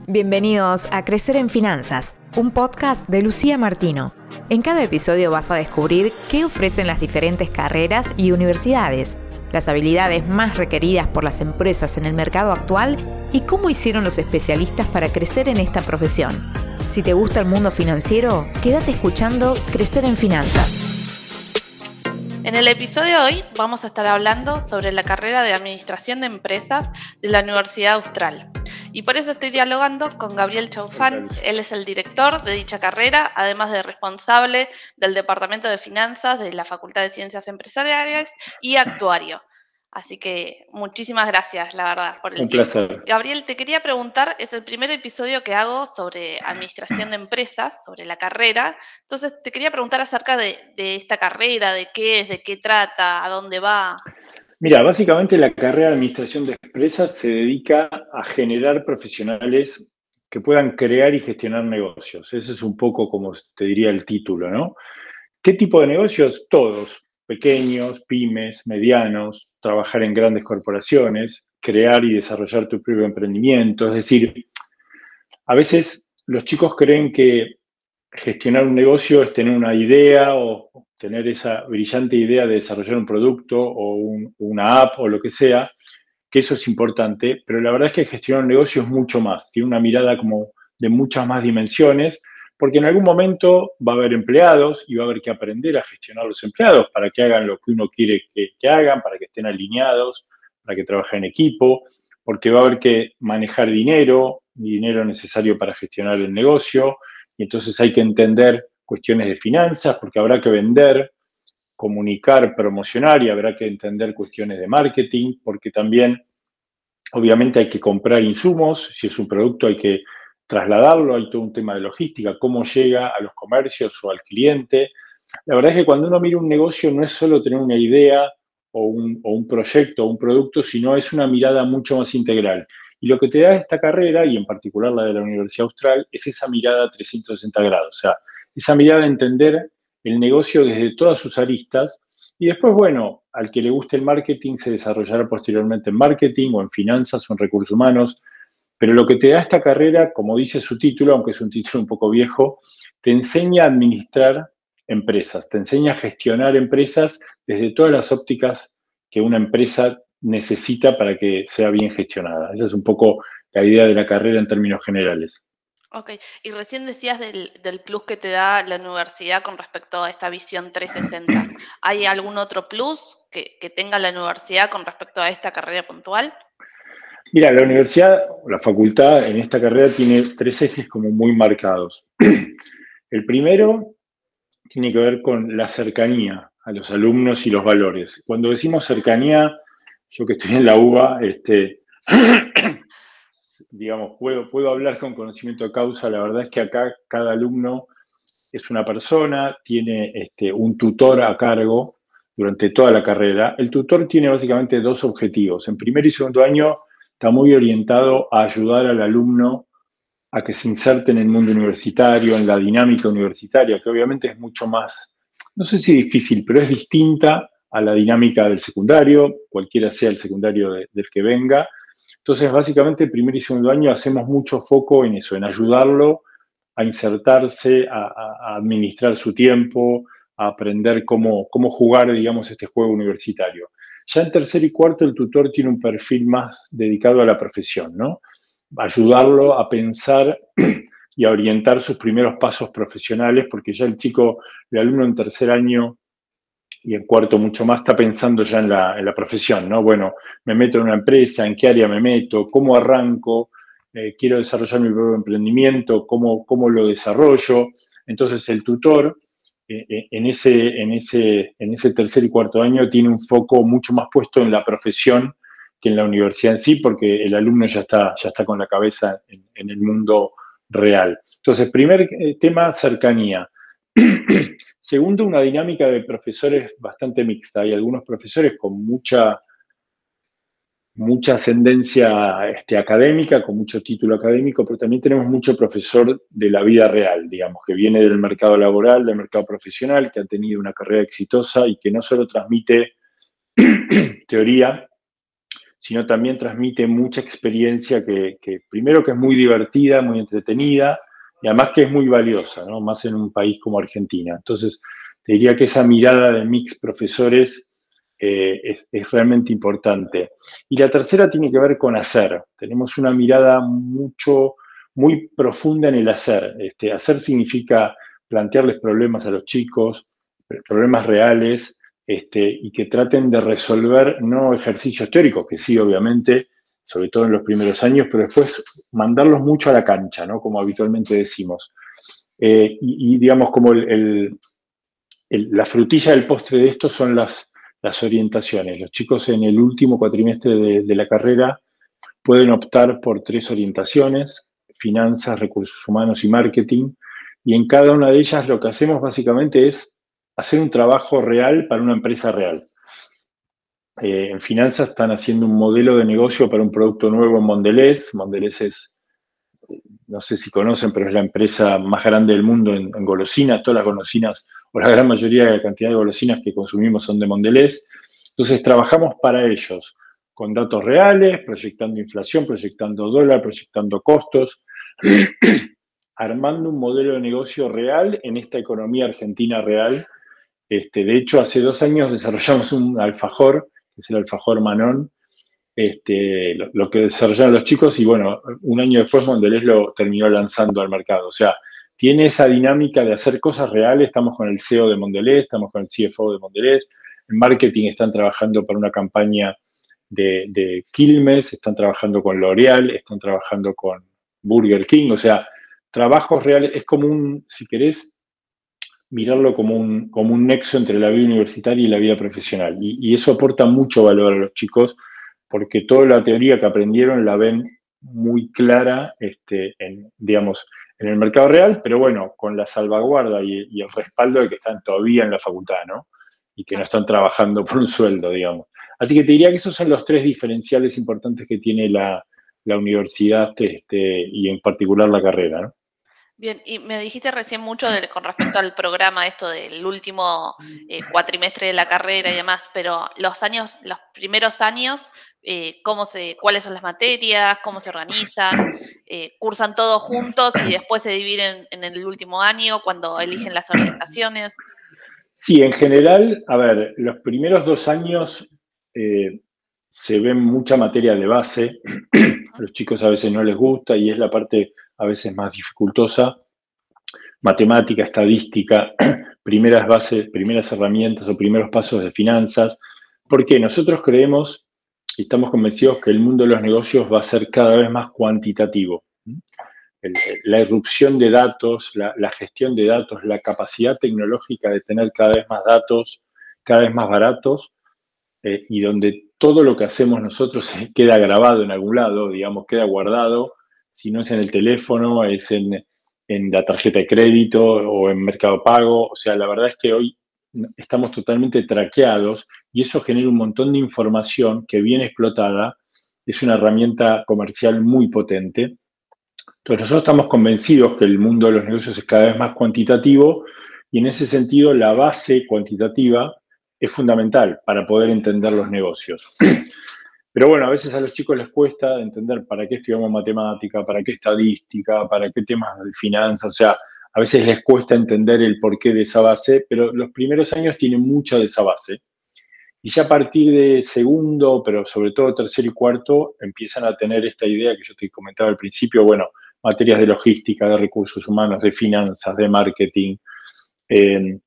Bienvenidos a Crecer en Finanzas, un podcast de Lucía Martino. En cada episodio vas a descubrir qué ofrecen las diferentes carreras y universidades, las habilidades más requeridas por las empresas en el mercado actual y cómo hicieron los especialistas para crecer en esta profesión. Si te gusta el mundo financiero, quédate escuchando Crecer en Finanzas. En el episodio de hoy vamos a estar hablando sobre la carrera de Administración de Empresas de la Universidad Austral. Y por eso estoy dialogando con Gabriel Chaufán. Él es el director de dicha carrera, además de responsable del Departamento de Finanzas de la Facultad de Ciencias Empresariales y actuario. Así que muchísimas gracias, la verdad, por el tiempo. Placer. Gabriel, te quería preguntar, es el primer episodio que hago sobre administración de empresas, sobre la carrera. Entonces, te quería preguntar acerca de esta carrera, de qué es, de qué trata, a dónde va. Mira, básicamente la carrera de Administración de Empresas se dedica a generar profesionales que puedan crear y gestionar negocios. Ese es un poco como te diría el título, ¿no? ¿Qué tipo de negocios? Todos, pequeños, pymes, medianos, trabajar en grandes corporaciones, crear y desarrollar tu propio emprendimiento. Es decir, a veces los chicos creen que gestionar un negocio es tener una idea o tener esa brillante idea de desarrollar un producto o una app o lo que sea, que eso es importante, pero la verdad es que gestionar un negocio es mucho más, tiene una mirada como de muchas más dimensiones, porque en algún momento va a haber empleados y va a haber que aprender a gestionar los empleados para que hagan lo que uno quiere que hagan, para que estén alineados, para que trabajen en equipo, porque va a haber que manejar dinero necesario para gestionar el negocio, y entonces hay que entender cuestiones de finanzas, porque habrá que vender, comunicar, promocionar, y habrá que entender cuestiones de marketing, porque también obviamente hay que comprar insumos, si es un producto hay que trasladarlo, hay todo un tema de logística, cómo llega a los comercios o al cliente. La verdad es que cuando uno mira un negocio no es solo tener una idea o un proyecto o un producto, sino es una mirada mucho más integral. Y lo que te da esta carrera, y en particular la de la Universidad Austral, es esa mirada 360 grados, o sea, esa mirada de entender el negocio desde todas sus aristas. Y después, bueno, al que le guste el marketing se desarrollará posteriormente en marketing o en finanzas o en recursos humanos. Pero lo que te da esta carrera, como dice su título, aunque es un título un poco viejo, te enseña a administrar empresas, te enseña a gestionar empresas desde todas las ópticas que una empresa necesita para que sea bien gestionada. Esa es un poco la idea de la carrera en términos generales. Ok, y recién decías del plus que te da la universidad con respecto a esta visión 360. ¿Hay algún otro plus que tenga la universidad con respecto a esta carrera puntual? Mira, la universidad, la facultad en esta carrera tiene tres ejes como muy marcados. El primero tiene que ver con la cercanía a los alumnos y los valores. Cuando decimos cercanía, yo que estoy en la UBA, digamos, puedo hablar con conocimiento de causa. La verdad es que acá cada alumno es una persona, tiene un tutor a cargo durante toda la carrera. El tutor tiene básicamente dos objetivos. En primer y segundo año está muy orientado a ayudar al alumno a que se inserte en el mundo universitario, en la dinámica universitaria, que obviamente es mucho más, no sé si difícil, pero es distinta a la dinámica del secundario, cualquiera sea el secundario del que venga. Entonces, básicamente, el primer y segundo año hacemos mucho foco en eso, en ayudarlo a insertarse, a administrar su tiempo, a aprender cómo jugar, digamos, este juego universitario. Ya en tercer y cuarto, el tutor tiene un perfil más dedicado a la profesión, ¿no? Ayudarlo a pensar y a orientar sus primeros pasos profesionales, porque ya el alumno en tercer año y en cuarto mucho más está pensando ya en la profesión, ¿no? Bueno, me meto en una empresa, ¿en qué área me meto? ¿Cómo arranco? Quiero desarrollar mi propio emprendimiento, ¿cómo lo desarrollo? Entonces el tutor en ese tercer y cuarto año tiene un foco mucho más puesto en la profesión que en la universidad en sí, porque el alumno ya está con la cabeza en el mundo real. Entonces, primer tema, cercanía. Segundo, una dinámica de profesores bastante mixta. Hay algunos profesores con mucha ascendencia académica, con mucho título académico, pero también tenemos mucho profesor de la vida real, digamos, que viene del mercado laboral, del mercado profesional, que ha tenido una carrera exitosa y que no solo transmite teoría, sino también transmite mucha experiencia que primero que es muy divertida, muy entretenida, y además que es muy valiosa, ¿no? Más en un país como Argentina. Entonces, te diría que esa mirada de mix profesores es realmente importante. Y la tercera tiene que ver con hacer. Tenemos una mirada muy profunda en el hacer. Hacer significa plantearles problemas a los chicos, problemas reales, y que traten de resolver no ejercicios teóricos, que sí, obviamente, sobre todo en los primeros años, pero después mandarlos mucho a la cancha, ¿no? Como habitualmente decimos. Digamos, como la frutilla del postre de esto son las orientaciones. Los chicos en el último cuatrimestre de la carrera pueden optar por 3 orientaciones: finanzas, recursos humanos y marketing. Y en cada una de ellas lo que hacemos básicamente es hacer un trabajo real para una empresa real. En finanzas están haciendo un modelo de negocio para un producto nuevo en Mondelez. Mondelez es, no sé si conocen, pero es la empresa más grande del mundo en golosinas. Todas las golosinas, o la gran mayoría de la cantidad de golosinas que consumimos son de Mondelez. Entonces trabajamos para ellos, con datos reales, proyectando inflación, proyectando dólar, proyectando costos, armando un modelo de negocio real en esta economía argentina real. De hecho, hace 2 años desarrollamos un alfajor, que es el alfajor Manón, lo que desarrollaron los chicos, y bueno, un año después Mondelez lo terminó lanzando al mercado. O sea, tiene esa dinámica de hacer cosas reales. Estamos con el CEO de Mondelez, estamos con el CFO de Mondelez. En marketing están trabajando para una campaña de Quilmes, están trabajando con L'Oreal, están trabajando con Burger King. O sea, trabajos reales. Es como si querés, mirarlo como un nexo entre la vida universitaria y la vida profesional. Y eso aporta mucho valor a los chicos, porque toda la teoría que aprendieron la ven muy clara, digamos, en el mercado real, pero bueno, con la salvaguarda y el respaldo de que están todavía en la facultad, ¿no? Y que no están trabajando por un sueldo, digamos. Así que te diría que esos son los 3 diferenciales importantes que tiene la universidad, y en particular la carrera, ¿no? Bien, y me dijiste recién mucho con respecto al programa, esto del último cuatrimestre de la carrera y demás, pero los primeros años, ¿cuáles son las materias? ¿Cómo se organizan? ¿Cursan todos juntos y después se dividen en el último año cuando eligen las orientaciones? Sí, en general, a ver, los primeros 2 años se ven mucha materia de base. A los chicos a veces no les gusta y es la parte a veces más dificultosa. Matemática, estadística, primeras bases, primeras herramientas o primeros pasos de finanzas. Porque nosotros creemos y estamos convencidos que el mundo de los negocios va a ser cada vez más cuantitativo. La irrupción de datos, la gestión de datos, la capacidad tecnológica de tener cada vez más datos, cada vez más baratos, y donde todo lo que hacemos nosotros queda grabado en algún lado, digamos, queda guardado. Si no es en el teléfono, es en la tarjeta de crédito o en Mercado Pago. O sea, la verdad es que hoy estamos totalmente traqueados y eso genera un montón de información que, bien explotada, es una herramienta comercial muy potente. Entonces, nosotros estamos convencidos que el mundo de los negocios es cada vez más cuantitativo y en ese sentido la base cuantitativa es fundamental para poder entender los negocios. Pero bueno, a veces a los chicos les cuesta entender para qué estudiamos matemática, para qué estadística, para qué temas de finanzas. O sea, a veces les cuesta entender el porqué de esa base, pero los primeros años tienen mucha de esa base. Y ya a partir de segundo, pero sobre todo tercero y cuarto, empiezan a tener esta idea que yo te comentaba al principio, bueno, materias de logística, de recursos humanos, de finanzas, de marketing, de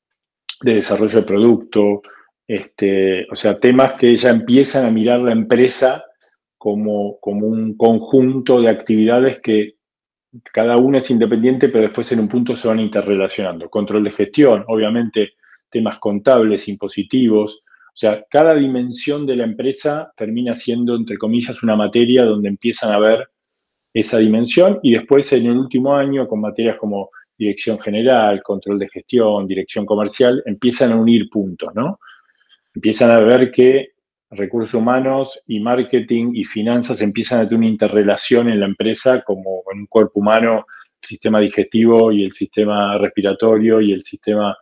desarrollo de producto, o sea, temas que ya empiezan a mirar la empresa como un conjunto de actividades que cada una es independiente, pero después en un punto se van interrelacionando. Control de gestión, obviamente, temas contables, impositivos. O sea, cada dimensión de la empresa termina siendo, entre comillas, una materia donde empiezan a ver esa dimensión y después en el último año, con materias como dirección general, control de gestión, dirección comercial, empiezan a unir puntos, ¿no? Empiezan a ver que recursos humanos y marketing y finanzas empiezan a tener una interrelación en la empresa, como en un cuerpo humano, el sistema digestivo y el sistema respiratorio y el sistema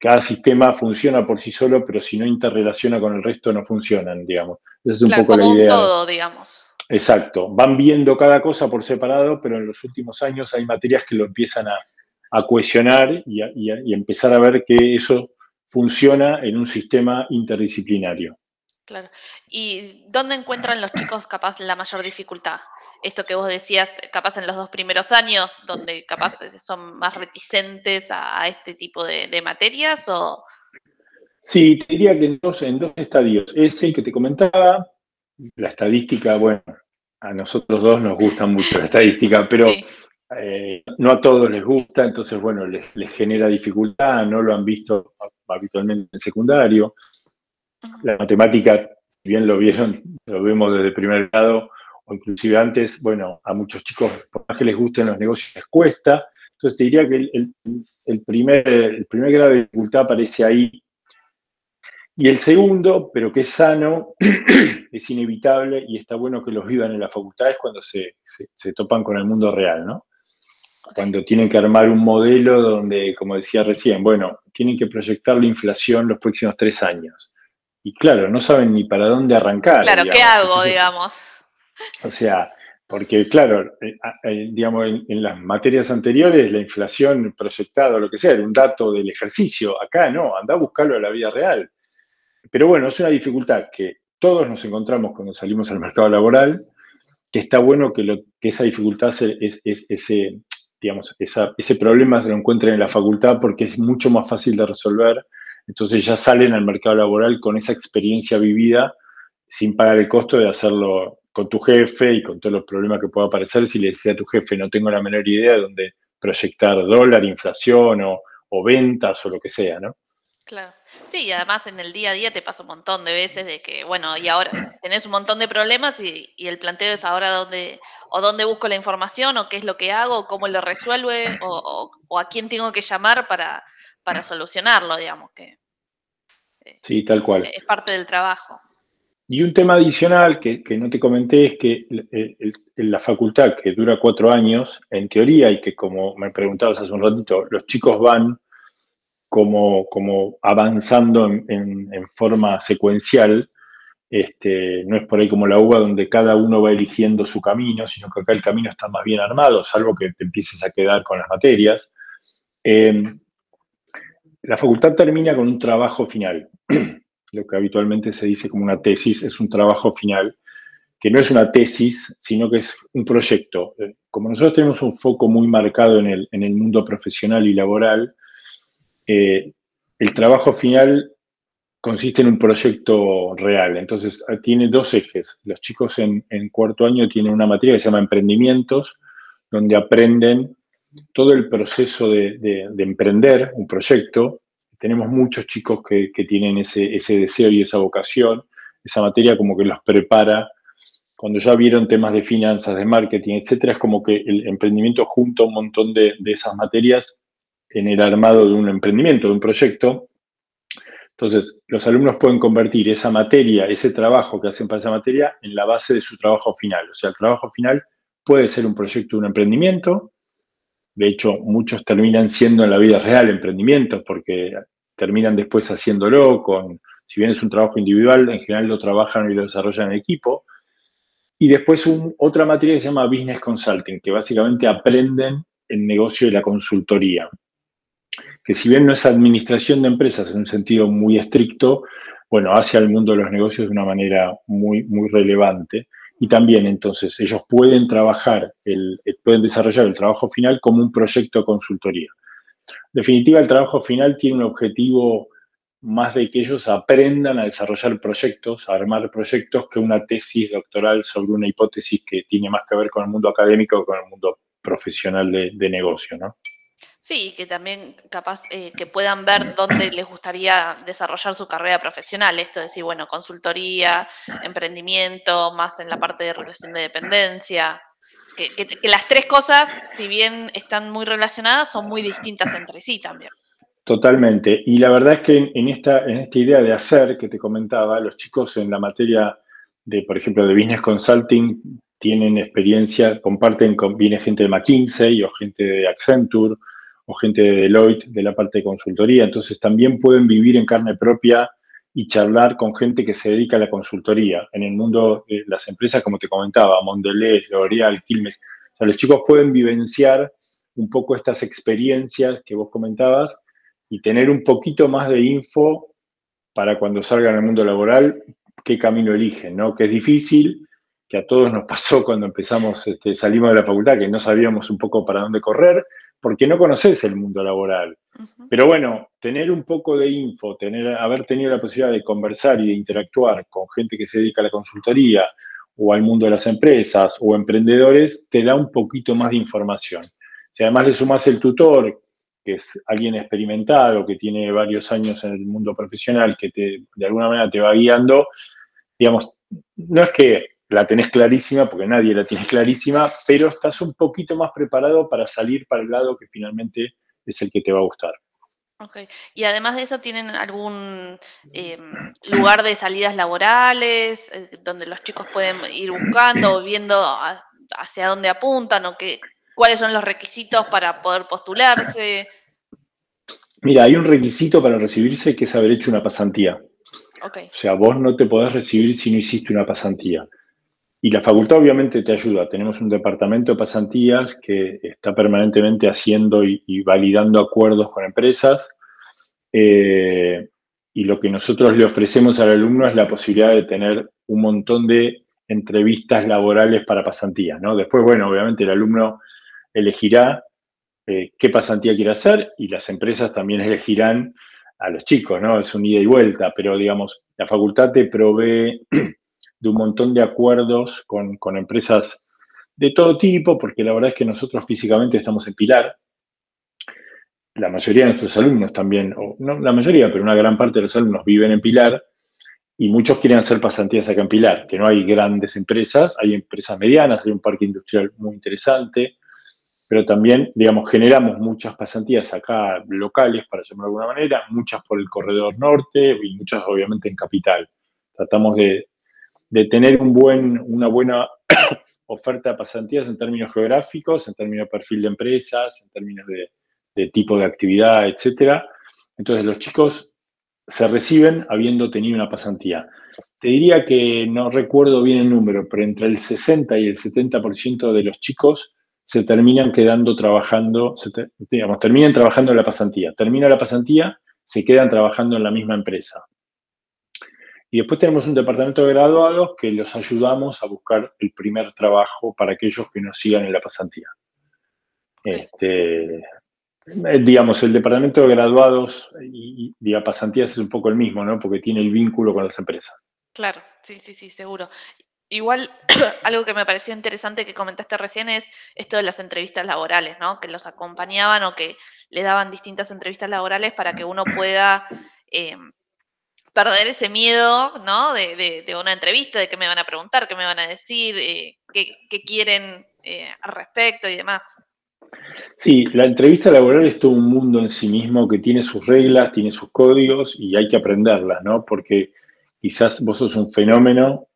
cada sistema funciona por sí solo, pero si no interrelaciona con el resto no funcionan, digamos. Esa es un Claro, poco la como un idea. todo, digamos. Exacto. Van viendo cada cosa por separado, pero en los últimos años hay materias que lo empiezan a cohesionar y empezar a ver que eso funciona en un sistema interdisciplinario. Claro. ¿Y dónde encuentran los chicos capaz la mayor dificultad? Esto que vos decías, capaz en los 2 primeros años, donde capaz son más reticentes a este tipo de materias, o... Sí, te diría que en dos estadios. Es el que te comentaba, la estadística, bueno, a nosotros dos nos gusta mucho la estadística, pero Sí. no a todos les gusta, entonces, bueno, les genera dificultad, no lo han visto habitualmente en secundario. Ujú. La matemática, si bien lo vieron, lo vemos desde primer grado, o inclusive antes, bueno, a muchos chicos, por más que les gusten los negocios, les cuesta. Entonces te diría que el primer grado de dificultad aparece ahí. Y el segundo, pero que es sano, es inevitable y está bueno que los vivan en las facultades cuando se topan con el mundo real, ¿no? Ok. Cuando tienen que armar un modelo donde, como decía recién, bueno, tienen que proyectar la inflación los próximos 3 años. Y claro, no saben ni para dónde arrancar, Claro, ¿qué digamos. hago, Entonces, digamos? o sea, porque claro, digamos, en las materias anteriores la inflación proyectada o lo que sea era un dato del ejercicio. Acá no, anda a buscarlo a la vida real. Pero bueno, es una dificultad que todos nos encontramos cuando salimos al mercado laboral, que está bueno que esa dificultad, ese problema se lo encuentren en la facultad porque es mucho más fácil de resolver. Entonces ya salen al mercado laboral con esa experiencia vivida sin pagar el costo de hacerlo con tu jefe y con todos los problemas que pueda aparecer si le decía a tu jefe no tengo la menor idea de dónde proyectar dólar, inflación o ventas o lo que sea, ¿no? Claro. Sí, y además en el día a día te pasa un montón de veces de que, bueno, y ahora tenés un montón de problemas y el planteo es ahora dónde busco la información, o qué es lo que hago, o cómo lo resuelve, o a quién tengo que llamar para solucionarlo, digamos, que eh, Sí, tal cual. es parte del trabajo. Y un tema adicional que no te comenté es que la facultad, que dura 4 años, en teoría, y que como me preguntabas hace un ratito, los chicos van como avanzando en forma secuencial. No es por ahí como la UBA donde cada uno va eligiendo su camino, sino que acá el camino está más bien armado, salvo que te empieces a quedar con las materias. Eh, la facultad termina con un trabajo final. Lo que habitualmente se dice como una tesis es un trabajo final, que no es una tesis, sino que es un proyecto. Como nosotros tenemos un foco muy marcado en el mundo profesional y laboral, el trabajo final consiste en un proyecto real. Entonces, tiene 2 ejes. Los chicos en cuarto año tienen una materia que se llama emprendimientos, donde aprenden todo el proceso de emprender un proyecto. Tenemos muchos chicos que tienen ese deseo y esa vocación. Esa materia como que los prepara. Cuando ya vieron temas de finanzas, de marketing, etcétera, es como que el emprendimiento junta un montón de esas materias en el armado de un emprendimiento, de un proyecto. Entonces, los alumnos pueden convertir esa materia, ese trabajo que hacen para esa materia, en la base de su trabajo final. O sea, el trabajo final puede ser un proyecto de un emprendimiento. De hecho, muchos terminan siendo en la vida real emprendimientos porque terminan después haciéndolo si bien es un trabajo individual, en general lo trabajan y lo desarrollan en equipo. Y después otra materia que se llama Business Consulting, que básicamente aprenden el negocio de la consultoría, que si bien no es administración de empresas en un sentido muy estricto, bueno, hace al mundo de los negocios de una manera muy, muy relevante. Y también entonces ellos pueden pueden desarrollar el trabajo final como un proyecto de consultoría. En definitiva, el trabajo final tiene un objetivo más de que ellos aprendan a desarrollar proyectos, a armar proyectos, que una tesis doctoral sobre una hipótesis que tiene más que ver con el mundo académico que con el mundo profesional de negocio, ¿no? Sí, que también capaz que puedan ver dónde les gustaría desarrollar su carrera profesional. Esto de decir, bueno, consultoría, emprendimiento, más en la parte de relación de dependencia. Que las 3 cosas, si bien están muy relacionadas, son muy distintas entre sí también. Totalmente. Y la verdad es que en esta idea de hacer que te comentaba, los chicos en la materia por ejemplo, de Business Consulting tienen experiencia, viene gente de McKinsey o gente de Accenture o gente de Deloitte, de la parte de consultoría. Entonces también pueden vivir en carne propia y charlar con gente que se dedica a la consultoría. En el mundo de las empresas, como te comentaba, Mondelez, L'Oréal, Quilmes, o sea, los chicos pueden vivenciar un poco estas experiencias que vos comentabas y tener un poquito más de info para cuando salgan al mundo laboral, qué camino eligen, ¿no? Que es difícil, que a todos nos pasó cuando empezamos, salimos de la facultad, que no sabíamos un poco para dónde correr, porque no conoces el mundo laboral. Pero bueno, tener un poco de info, haber tenido la posibilidad de conversar y de interactuar con gente que se dedica a la consultoría o al mundo de las empresas o emprendedores, te da un poquito más de información. Si además le sumás el tutor, que es alguien experimentado, que tiene varios años en el mundo profesional, que de alguna manera te va guiando, digamos, no es que la tenés clarísima, porque nadie la tiene clarísima, pero estás un poquito más preparado para salir para el lado que finalmente es el que te va a gustar. Ok. Y además de eso, ¿tienen algún lugar de salidas laborales donde los chicos pueden ir buscando o viendo hacia dónde apuntan o cuáles son los requisitos para poder postularse? Mira, hay un requisito para recibirse que es haber hecho una pasantía. Ok, O sea, vos no te podés recibir si no hiciste una pasantía. Y la facultad obviamente te ayuda. Tenemos un departamento de pasantías que está permanentemente haciendo y validando acuerdos con empresas. Y lo que nosotros le ofrecemos al alumno es la posibilidad de tener un montón de entrevistas laborales para pasantías, ¿no? Después, bueno, obviamente el alumno elegirá qué pasantía quiere hacer y las empresas también elegirán a los chicos, ¿no? Es un ida y vuelta, pero digamos, la facultad te provee de un montón de acuerdos con empresas de todo tipo, porque la verdad es que nosotros físicamente estamos en Pilar. La mayoría de nuestros alumnos también, o no la mayoría, pero una gran parte de los alumnos viven en Pilar y muchos quieren hacer pasantías acá en Pilar, que no hay grandes empresas, hay empresas medianas, hay un parque industrial muy interesante, pero también, digamos, generamos muchas pasantías acá locales, para llamarlo de alguna manera, muchas por el corredor norte y muchas obviamente en Capital. Tratamos de tener una buena oferta de pasantías en términos geográficos, en términos de perfil de empresas, en términos de tipo de actividad, etcétera. Entonces los chicos se reciben habiendo tenido una pasantía. Te diría que no recuerdo bien el número, pero entre el 60 y el 70% de los chicos se terminan quedando trabajando, terminan trabajando en la pasantía. Termina la pasantía, se quedan trabajando en la misma empresa. Y después tenemos un departamento de graduados que los ayudamos a buscar el primer trabajo para aquellos que nos sigan en la pasantía. ok. Digamos, el departamento de graduados y de pasantías es un poco el mismo, ¿no? Porque tiene el vínculo con las empresas. Claro, sí, sí, sí, seguro. Igual, algo que me pareció interesante que comentaste recién es esto de las entrevistas laborales, ¿no? Que los acompañaban o que le daban distintas entrevistas laborales para que uno pueda perder ese miedo, ¿no? De una entrevista, de qué me van a preguntar, qué me van a decir, qué quieren al respecto y demás. Sí, la entrevista laboral es todo un mundo en sí mismo que tiene sus reglas, tiene sus códigos y hay que aprenderlas, ¿no? Porque quizás vos sos un fenómeno,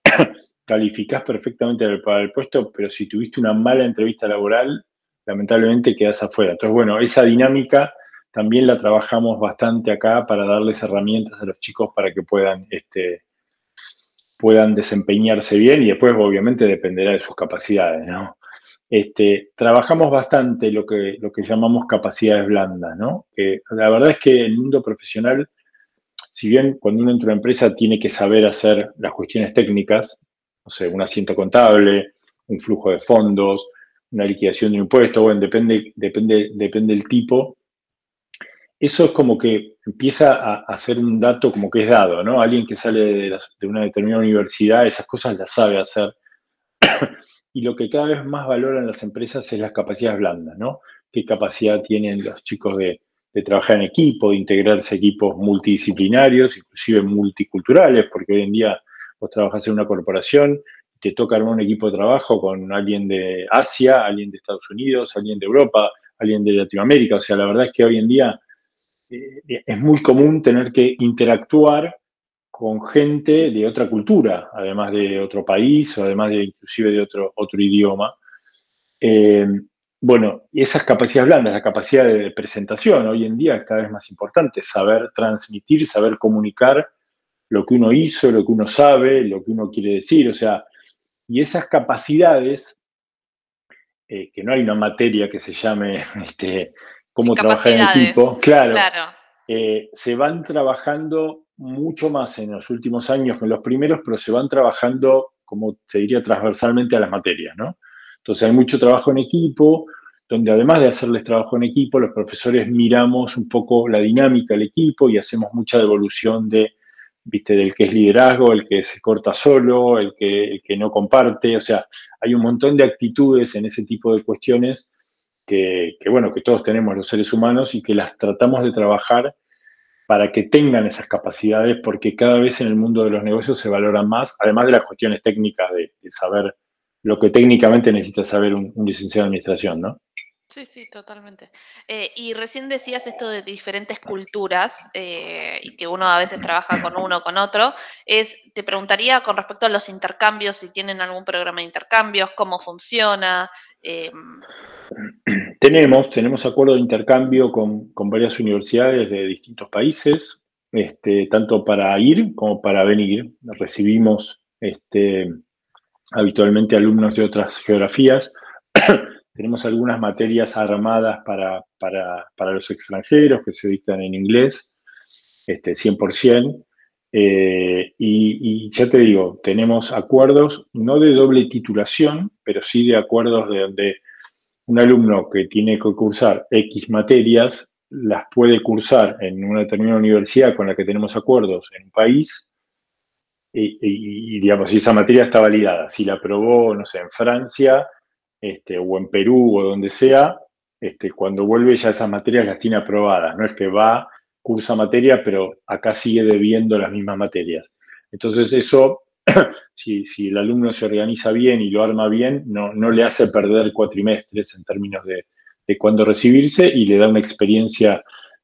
calificás perfectamente para el puesto, pero si tuviste una mala entrevista laboral, lamentablemente quedás afuera. Entonces, bueno, esa dinámica también la trabajamos bastante acá para darles herramientas a los chicos para que puedan desempeñarse bien y después obviamente dependerá de sus capacidades, ¿no? Trabajamos bastante lo que llamamos capacidades blandas, ¿no? Que la verdad es que el mundo profesional, si bien cuando uno entra a una empresa tiene que saber hacer las cuestiones técnicas, no sé, un asiento contable, un flujo de fondos, una liquidación de un impuesto, bueno, depende del tipo. Eso es como que empieza a ser un dato como que es dado, ¿no? Alguien que sale de una determinada universidad, esas cosas las sabe hacer. Y lo que cada vez más valoran las empresas es las capacidades blandas, ¿no? ¿Qué capacidad tienen los chicos de trabajar en equipo, de integrarse a equipos multidisciplinarios, inclusive multiculturales? Porque hoy en día vos trabajás en una corporación, te toca armar un equipo de trabajo con alguien de Asia, alguien de Estados Unidos, alguien de Europa, alguien de Latinoamérica. O sea, la verdad es que hoy en día es muy común tener que interactuar con gente de otra cultura, además de otro país o además de inclusive de otro idioma. Bueno, y esas capacidades blandas, la capacidad de presentación, hoy en día es cada vez más importante, saber transmitir, saber comunicar lo que uno hizo, lo que uno sabe, lo que uno quiere decir, o sea, y esas capacidades, que no hay una materia que se llame Sí, cómo trabajar en capacidades, equipo, claro, claro. se van trabajando mucho más en los últimos años que en los primeros, pero se van trabajando, como se diría, transversalmente a las materias, ¿no? Entonces hay mucho trabajo en equipo, donde además de hacerles trabajo en equipo, los profesores miramos un poco la dinámica del equipo y hacemos mucha devolución de, viste, del que es liderazgo, el que se corta solo, el que no comparte, o sea, hay un montón de actitudes en ese tipo de cuestiones bueno, que todos tenemos los seres humanos y que las tratamos de trabajar para que tengan esas capacidades, porque cada vez en el mundo de los negocios se valoran más, además de las cuestiones técnicas de saber lo que técnicamente necesita saber un licenciado en administración, ¿no? Sí, sí, totalmente. Y recién decías esto de diferentes culturas y que uno a veces trabaja con uno o con otro. Te preguntaría con respecto a los intercambios, si tienen algún programa de intercambios, cómo funciona. Tenemos acuerdo de intercambio con varias universidades de distintos países, tanto para ir como para venir. Recibimos habitualmente alumnos de otras geografías. Tenemos algunas materias armadas para los extranjeros que se dictan en inglés, 100%. Y ya te digo, tenemos acuerdos no de doble titulación, pero sí de acuerdos de donde un alumno que tiene que cursar X materias las puede cursar en una determinada universidad con la que tenemos acuerdos en un país digamos, si esa materia está validada, si la aprobó, no sé, en Francia, o en Perú o donde sea, cuando vuelve ya esas materias las tiene aprobadas, no es que va, cursa materia, pero acá sigue debiendo las mismas materias. Entonces eso, si el alumno se organiza bien y lo arma bien, no le hace perder cuatrimestres en términos de cuándo recibirse y le da una experiencia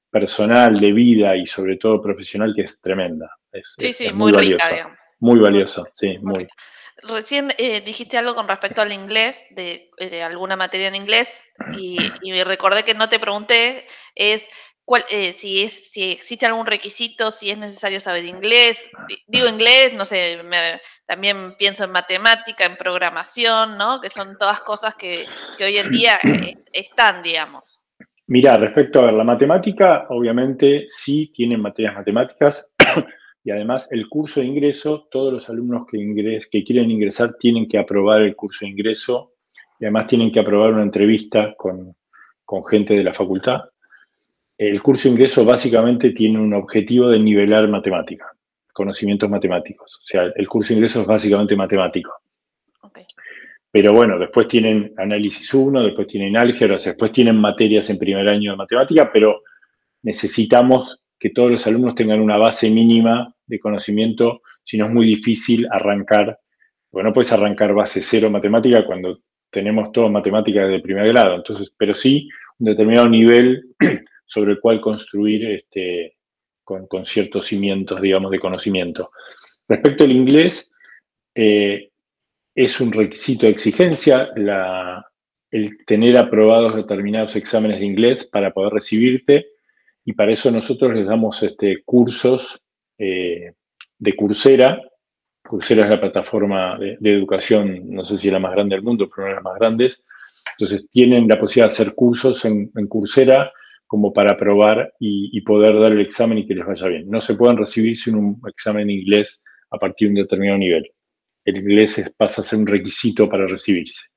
personal, de vida y sobre todo profesional que es tremenda, Sí, sí, es muy muy rica, valiosa. digamos. Muy Muy valiosa, rica, sí, muy muy. rica. Recién dijiste algo con respecto al inglés, de alguna materia en inglés, y recordé que no te pregunté, es si existe algún requisito, si es necesario saber inglés. Digo inglés, no sé, también pienso en matemática, en programación, ¿no? Que son todas cosas que hoy en día están, digamos. Mira, respecto a ver, la matemática, obviamente sí tienen materias matemáticas y además el curso de ingreso, todos los alumnos que quieren ingresar tienen que aprobar el curso de ingreso y además tienen que aprobar una entrevista con gente de la facultad. El curso de ingreso básicamente tiene un objetivo de nivelar matemática, conocimientos matemáticos. O sea, el curso de ingreso es básicamente matemático. Ok. Pero bueno, después tienen análisis 1, después tienen álgebra, o sea, después tienen materias en primer año de matemática, pero necesitamos que todos los alumnos tengan una base mínima de conocimiento, si no es muy difícil arrancar, porque no puedes arrancar base cero matemática cuando tenemos todo matemática de primer grado, entonces, pero sí un determinado nivel sobre el cual construir con ciertos cimientos, digamos, de conocimiento. Respecto al inglés, eh, es un requisito de exigencia el tener aprobados determinados exámenes de inglés para poder recibirte y para eso nosotros les damos cursos de Coursera. Coursera es la plataforma de educación, no sé si es la más grande del mundo, pero una de las más grandes. Entonces tienen la posibilidad de hacer cursos en Coursera como para probar y poder dar el examen y que les vaya bien. No se pueden recibir sin un examen de inglés a partir de un determinado nivel. El inglés pasa a ser un requisito para recibirse.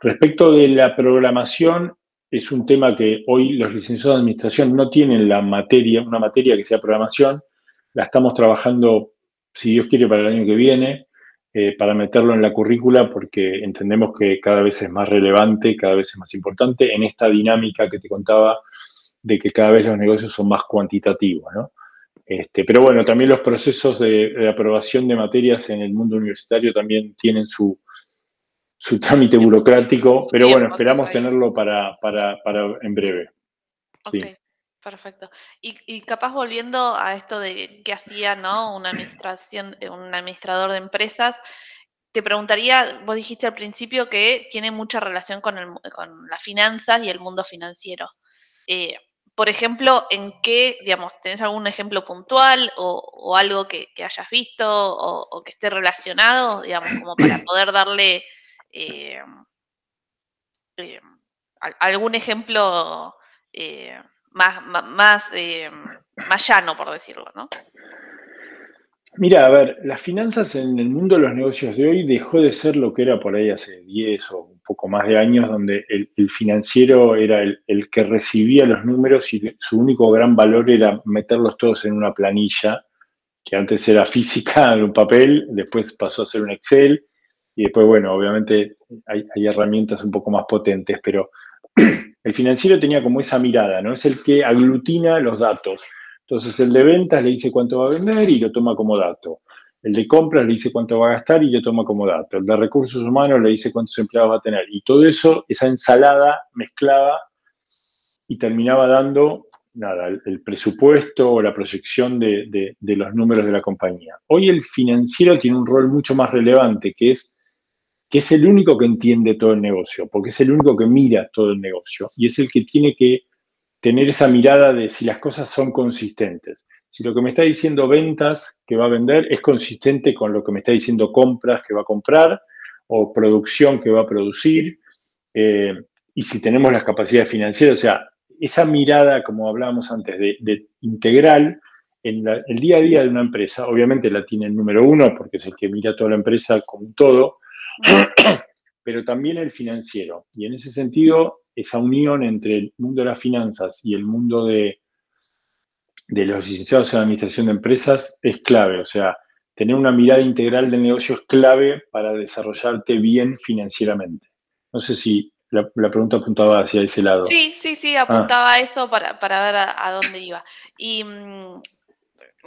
Respecto de la programación, es un tema que hoy los licenciados de administración no tienen una materia que sea programación. La estamos trabajando, si Dios quiere, para el año que viene, para meterlo en la currícula, porque entendemos que cada vez es más relevante, cada vez es más importante en esta dinámica que te contaba de que cada vez los negocios son más cuantitativos, ¿no? Pero bueno, también los procesos de aprobación de materias en el mundo universitario también tienen su trámite burocrático, Su pero bueno, tiempo, sí, esperamos sabía. tenerlo para en breve. Ok, Sí. perfecto. Y capaz volviendo a esto de qué hacía, ¿no? Una administración, un administrador de empresas, te preguntaría, vos dijiste al principio que tiene mucha relación con las finanzas y el mundo financiero. Por ejemplo, ¿en qué, digamos, tenés algún ejemplo puntual o algo que hayas visto o que esté relacionado, digamos, como para poder darle eh, eh, algún ejemplo más llano, por decirlo, ¿no? Mira, a ver, las finanzas en el mundo de los negocios de hoy dejó de ser lo que era por ahí hace 10 o un poco más de años, donde el financiero era el que recibía los números y su único gran valor era meterlos todos en una planilla, que antes era física en un papel, después pasó a ser un Excel, y después, bueno, obviamente hay herramientas un poco más potentes, pero el financiero tenía como esa mirada, ¿no? Es el que aglutina los datos. Entonces, el de ventas le dice cuánto va a vender y lo toma como dato. El de compras le dice cuánto va a gastar y lo toma como dato. El de recursos humanos le dice cuántos empleados va a tener. Y todo eso, esa ensalada mezclaba y terminaba dando, nada, el presupuesto o la proyección de los números de la compañía. Hoy el financiero tiene un rol mucho más relevante, que es el único que entiende todo el negocio, porque es el único que mira todo el negocio y es el que tiene que tener esa mirada de si las cosas son consistentes. Si lo que me está diciendo ventas que va a vender es consistente con lo que me está diciendo compras que va a comprar o producción que va a producir, y si tenemos las capacidades financieras, o sea, esa mirada, como hablábamos antes, de integral en el día a día de una empresa, obviamente la tiene el número uno porque es el que mira toda la empresa como un todo, pero también el financiero. Y en ese sentido, esa unión entre el mundo de las finanzas y el mundo de los licenciados en administración de empresas es clave. O sea, tener una mirada integral del negocio es clave para desarrollarte bien financieramente. No sé si la pregunta apuntaba hacia ese lado. Sí, apuntaba a eso para ver a dónde iba. Y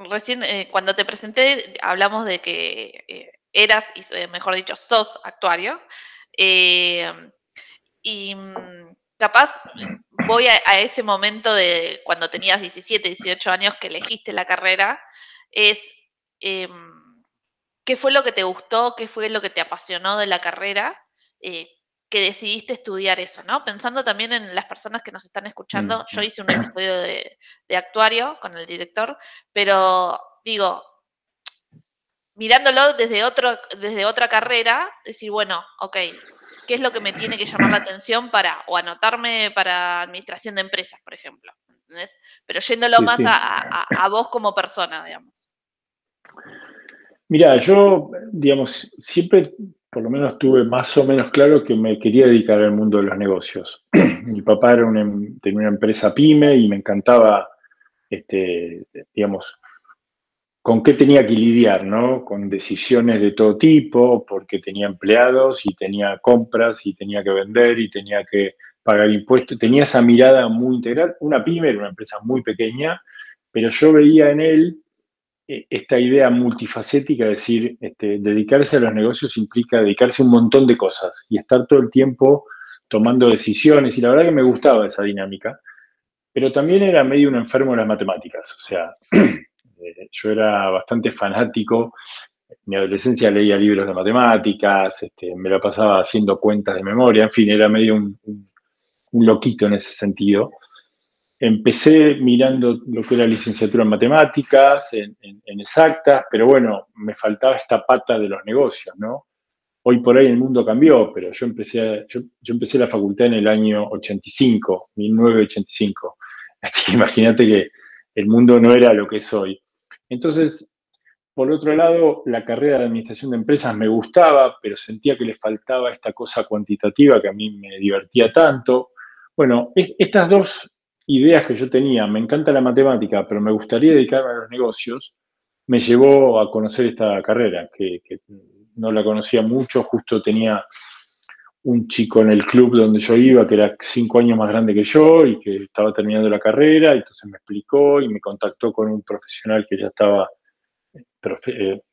recién, cuando te presenté, hablamos de que eras, mejor dicho, sos actuario. Y capaz voy a ese momento de cuando tenías 17, 18 años que elegiste la carrera, es ¿qué fue lo que te gustó? ¿Qué fue lo que te apasionó de la carrera? Que decidiste estudiar eso, ¿no? Pensando también en las personas que nos están escuchando, yo hice un episodio de actuario con el director, pero digo, mirándolo desde otra carrera, decir, bueno, ok, ¿qué es lo que me tiene que llamar la atención o anotarme para administración de empresas, por ejemplo? ¿Entendés? Pero yéndolo más a vos como persona, digamos. Mira, yo, digamos, siempre por lo menos tuve más o menos claro que me quería dedicar al mundo de los negocios. Mi papá tenía una empresa pyme y me encantaba, digamos, con qué tenía que lidiar, ¿no? Con decisiones de todo tipo, porque tenía empleados y tenía compras y tenía que vender y tenía que pagar impuestos. Tenía esa mirada muy integral. Una pyme era una empresa muy pequeña, pero yo veía en él esta idea multifacética, es decir, dedicarse a los negocios implica dedicarse a un montón de cosas y estar todo el tiempo tomando decisiones, y la verdad que me gustaba esa dinámica, pero también era medio un enfermo de las matemáticas, o sea, yo era bastante fanático. En mi adolescencia leía libros de matemáticas, me lo pasaba haciendo cuentas de memoria, en fin, era medio un loquito en ese sentido. Empecé mirando lo que era licenciatura en matemáticas, en exactas, pero bueno, me faltaba esta pata de los negocios, ¿no? Hoy por hoy el mundo cambió, pero yo empecé la facultad en el año 85, 1985. Así que imagínate que el mundo no era lo que es hoy. Entonces, por otro lado, la carrera de administración de empresas me gustaba, pero sentía que le faltaba esta cosa cuantitativa que a mí me divertía tanto. Bueno, estas dos ideas que yo tenía, me encanta la matemática, pero me gustaría dedicarme a los negocios, me llevó a conocer esta carrera, que no la conocía mucho. Justo tenía un chico en el club donde yo iba, que era 5 años más grande que yo y que estaba terminando la carrera, y entonces me explicó y me contactó con un profesional que ya estaba,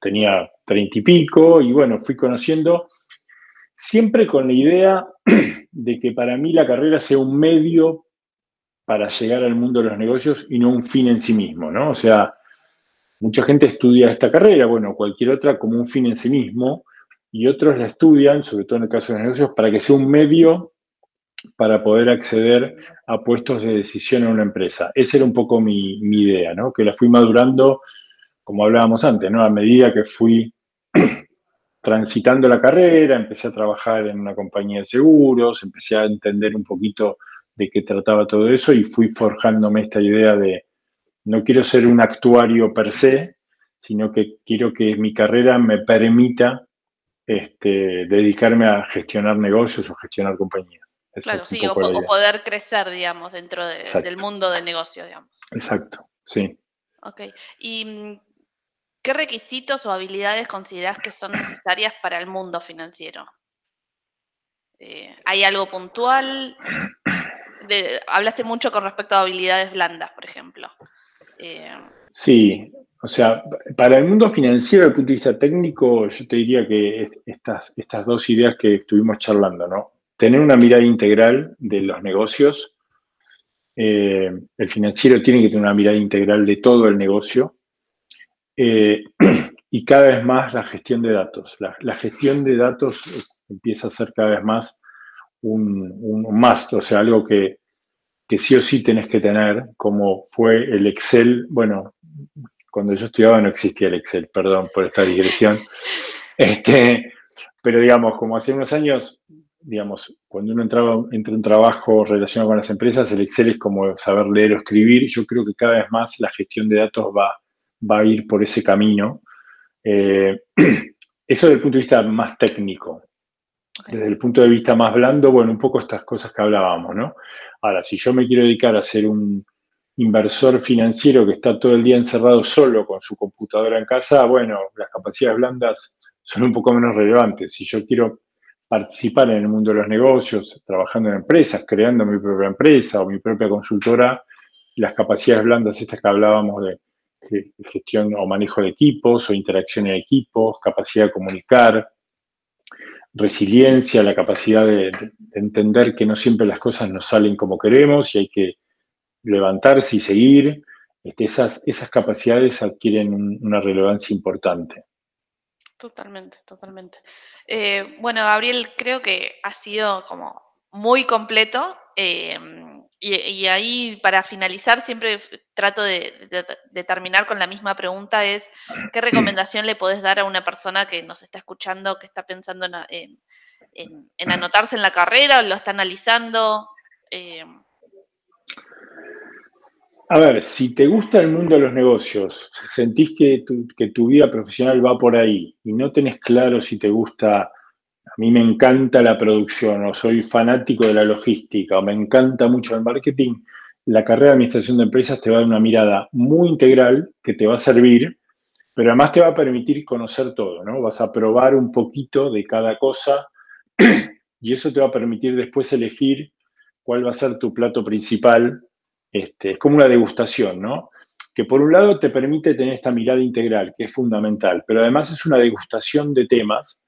tenía 30 y pico, y bueno, fui conociendo, siempre con la idea de que para mí la carrera sea un medio para llegar al mundo de los negocios y no un fin en sí mismo, ¿no? O sea, mucha gente estudia esta carrera, bueno, cualquier otra, como un fin en sí mismo, y otros la estudian, sobre todo en el caso de los negocios, para que sea un medio para poder acceder a puestos de decisión en una empresa. Esa era un poco mi idea, ¿no? Que la fui madurando, como hablábamos antes, ¿no? A medida que fui transitando la carrera, empecé a trabajar en una compañía de seguros, empecé a entender un poquito de qué trataba todo eso y fui forjándome esta idea de no quiero ser un actuario per se, sino que quiero que mi carrera me permita dedicarme a gestionar negocios o gestionar compañías. Claro, sí, o poder crecer, digamos, dentro del mundo de negocio, digamos. Exacto, sí. Ok. ¿Y qué requisitos o habilidades considerás que son necesarias para el mundo financiero? ¿Hay algo puntual? Hablaste mucho con respecto a habilidades blandas, por ejemplo. Sí, o sea, para el mundo financiero, desde el punto de vista técnico, yo te diría que estas dos ideas que estuvimos charlando, ¿no? Tener una mirada integral de los negocios. El financiero tiene que tener una mirada integral de todo el negocio. Y cada vez más la gestión de datos. La gestión de datos empieza a ser cada vez más un must, o sea, algo que sí o sí tenés que tener, como fue el Excel. Bueno, cuando yo estudiaba no existía el Excel, perdón por esta digresión. Pero digamos, como hace unos años, digamos, cuando uno entra en un trabajo relacionado con las empresas, el Excel es como saber leer o escribir. Yo creo que cada vez más la gestión de datos va a ir por ese camino. Eso desde el punto de vista más técnico. Okay. Desde el punto de vista más blando, bueno, un poco estas cosas que hablábamos, ¿no? Ahora, si yo me quiero dedicar a ser un inversor financiero que está todo el día encerrado solo con su computadora en casa, bueno, las capacidades blandas son un poco menos relevantes. Si yo quiero participar en el mundo de los negocios, trabajando en empresas, creando mi propia empresa o mi propia consultora, las capacidades blandas estas que hablábamos de gestión o manejo de equipos o interacción en equipos, capacidad de comunicar, resiliencia, la capacidad de entender que no siempre las cosas nos salen como queremos y hay que levantarse y seguir. Esas capacidades adquieren una relevancia importante. Totalmente, totalmente. Bueno, Gabriel, creo que ha sido como muy completo. Y ahí, para finalizar, siempre trato de terminar con la misma pregunta, es ¿qué recomendación le podés dar a una persona que nos está escuchando, que está pensando en anotarse en la carrera o lo está analizando? A ver, si te gusta el mundo de los negocios, sentís que tu vida profesional va por ahí y no tenés claro si te gusta, a mí me encanta la producción o soy fanático de la logística o me encanta mucho el marketing, la carrera de administración de empresas te va a dar una mirada muy integral que te va a servir, pero además te va a permitir conocer todo, ¿no? Vas a probar un poquito de cada cosa y eso te va a permitir después elegir cuál va a ser tu plato principal. Es como una degustación, ¿no? Que por un lado te permite tener esta mirada integral, que es fundamental, pero además es una degustación de temas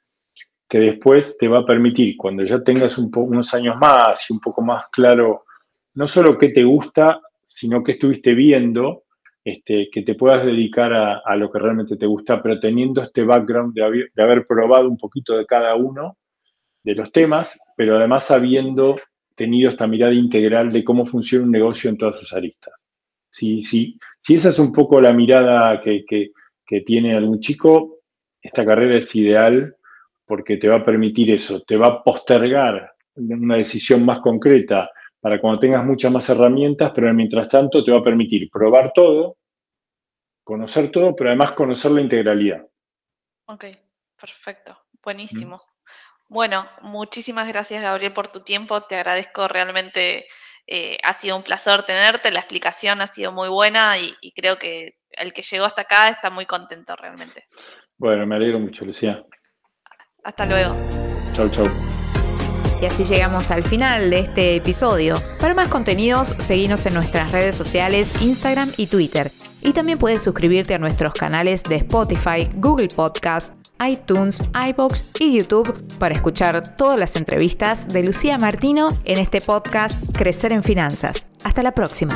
que después te va a permitir, cuando ya tengas unos años más y un poco más claro, no solo qué te gusta, sino qué estuviste viendo, que te puedas dedicar a lo que realmente te gusta, pero teniendo este background de haber probado un poquito de cada uno de los temas, pero además habiendo tenido esta mirada integral de cómo funciona un negocio en todas sus aristas. Si esa es un poco la mirada que tiene algún chico, esta carrera es ideal porque te va a permitir eso, te va a postergar una decisión más concreta para cuando tengas muchas más herramientas, pero mientras tanto te va a permitir probar todo, conocer todo, pero además conocer la integralidad. Ok, perfecto, buenísimo. Bueno, muchísimas gracias, Gabriel, por tu tiempo. Te agradezco realmente. Ha sido un placer tenerte. La explicación ha sido muy buena y creo que el que llegó hasta acá está muy contento realmente. Bueno, me alegro mucho, Lucía. Hasta luego. Chau, chau. Y así llegamos al final de este episodio. Para más contenidos, seguinos en nuestras redes sociales, Instagram y Twitter. Y también puedes suscribirte a nuestros canales de Spotify, Google Podcast, iTunes, iVoox y YouTube para escuchar todas las entrevistas de Lucía Martino en este podcast Crecer en Finanzas. Hasta la próxima.